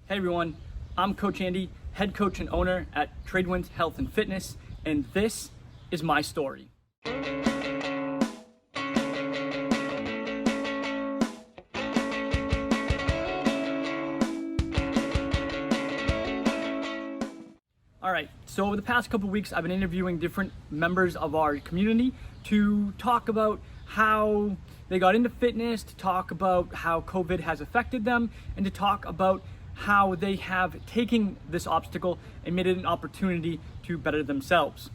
Hey everyone, I'm Coach Andy, head coach and owner at Tradewinds Health and Fitness, and this is my story. Alright, so over the past couple weeks I've been interviewing different members of our community to talk about how they got into fitness, to talk about how COVID has affected them, and to talk about how they have taken this obstacle and made it an opportunity to better themselves.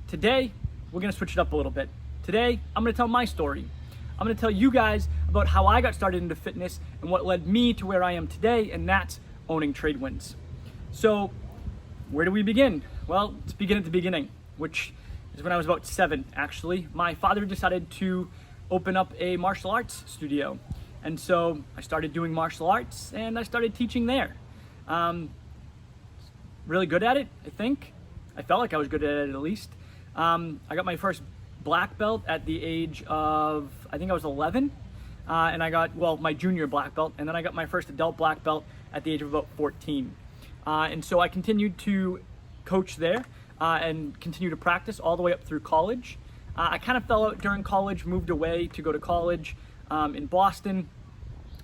Today, we're gonna switch it up a little bit. Today, I'm gonna tell my story. I'm gonna tell you guys about how I got started into fitness and what led me to where I am today, and that's owning Tradewinds. So, where do we begin? Well, let's begin at the beginning, which is when I was about 7, actually. My father decided to open up a martial arts studio. And so I started doing martial arts and I started teaching there. Really good at it, I think. I felt like I was good at it at least. I got my first black belt at the age of, I think I was 11. And I got, my junior black belt. And then I got my first adult black belt at the age of about 14. And so I continued to coach there and continue to practice all the way up through college. I kind of fell out during college, moved away to go to college in Boston.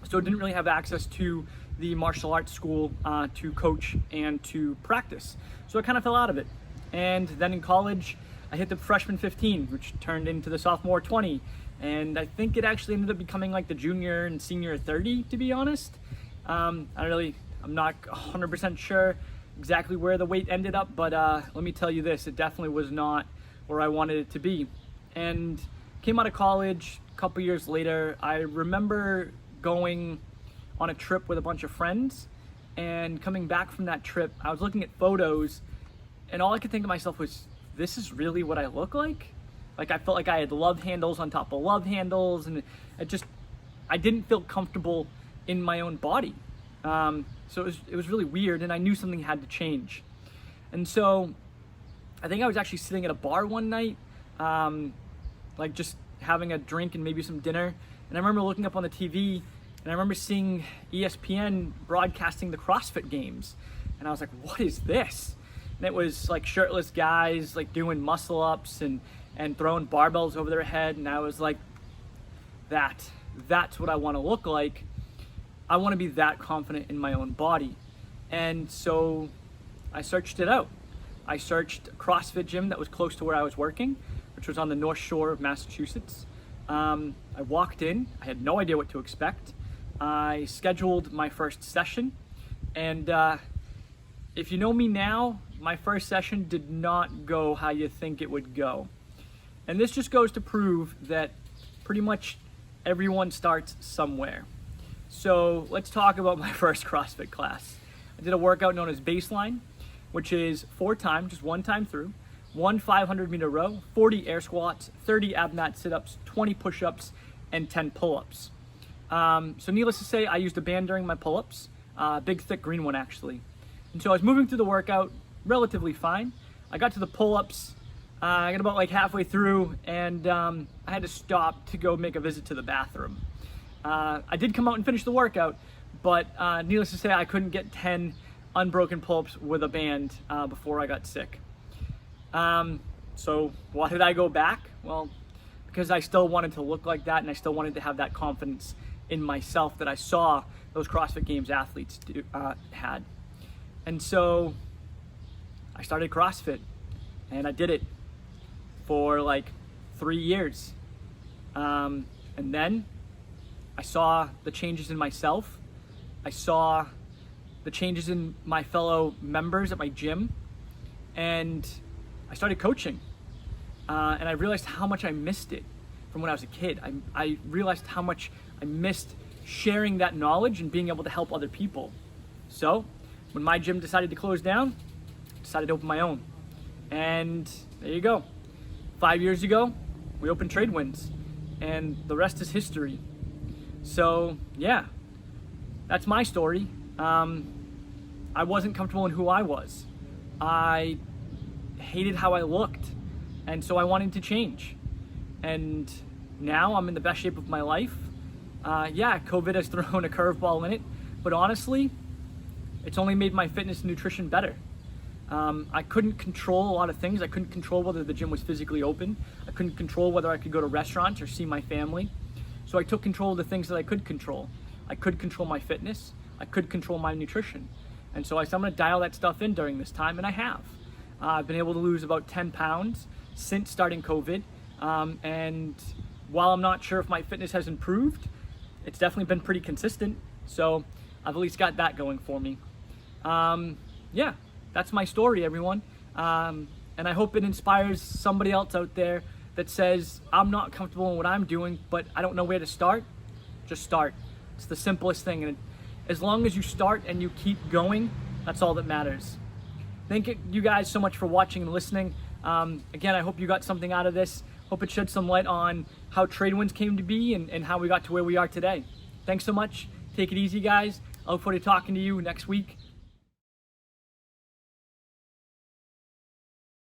So didn't really have access to the martial arts school to coach and to practice. So I kind of fell out of it. And then in college, I hit the freshman 15, which turned into the sophomore 20. And I think it actually ended up becoming like the junior and senior 30, to be honest. I'm not 100% sure exactly where the weight ended up, but let me tell you this, it definitely was not where I wanted it to be. And came out of college a couple years later. I remember going on a trip with a bunch of friends, and coming back from that trip, I was looking at photos, and all I could think to myself was, this is really what I look like? Like, I felt like I had love handles on top of love handles, and I didn't feel comfortable in my own body. So it was really weird, and I knew something had to change. And so I think I was actually sitting at a bar one night, like just having a drink and maybe some dinner. And I remember looking up on the TV, and I remember seeing ESPN broadcasting the CrossFit games. And I was like, what is this? And it was like shirtless guys like doing muscle ups and throwing barbells over their head. And I was like, that's what I want to look like. I want to be that confident in my own body. And so I searched it out. I searched a CrossFit gym that was close to where I was working, which was on the North Shore of Massachusetts. I walked in, I had no idea what to expect. I scheduled my first session, and if you know me now, my first session did not go how you think it would go. And this just goes to prove that pretty much everyone starts somewhere. So let's talk about my first CrossFit class. I did a workout known as baseline, which is 4 times, just 1 time through, 1 500-meter row, 40 air squats, 30 ab mat sit-ups, 20 push-ups, and 10 pull-ups. So needless to say, I used a band during my pull-ups, big thick green one actually. And so I was moving through the workout relatively fine. I got to the pull-ups, I got about like halfway through, and I had to stop to go make a visit to the bathroom. I did come out and finish the workout, but needless to say, I couldn't get 10 unbroken pull-ups with a band before I got sick. So why did I go back? Well, because I still wanted to look like that, and I still wanted to have that confidence in myself that I saw those CrossFit Games athletes had. And so I started CrossFit, and I did it for like 3 years. And then I saw the changes in myself. I saw the changes in my fellow members at my gym, and I started coaching. And I realized how much I missed it from when I was a kid. I realized how much I missed sharing that knowledge and being able to help other people. So when my gym decided to close down, I decided to open my own. And there you go. 5 years ago, we opened Tradewinds, and the rest is history. So yeah, that's my story. I wasn't comfortable in who I was. I hated how I looked, and so I wanted to change. And now I'm in the best shape of my life. Yeah, COVID has thrown a curveball in it, but honestly, it's only made my fitness and nutrition better. I couldn't control a lot of things. I couldn't control whether the gym was physically open. I couldn't control whether I could go to restaurants or see my family. So I took control of the things that I could control. I could control my fitness. I could control my nutrition. And so I said, I'm gonna dial that stuff in during this time, and I have. I've been able to lose about 10 pounds since starting COVID. And while I'm not sure if my fitness has improved, it's definitely been pretty consistent. So I've at least got that going for me. Yeah, that's my story, everyone. And I hope it inspires somebody else out there that says, I'm not comfortable in what I'm doing, but I don't know where to start. Just start. It's the simplest thing. And as long as you start and you keep going, that's all that matters. Thank you guys so much for watching and listening. Again, I hope you got something out of this. Hope it shed some light on how Tradewinds came to be and how we got to where we are today. Thanks so much. Take it easy, guys. I look forward to talking to you next week.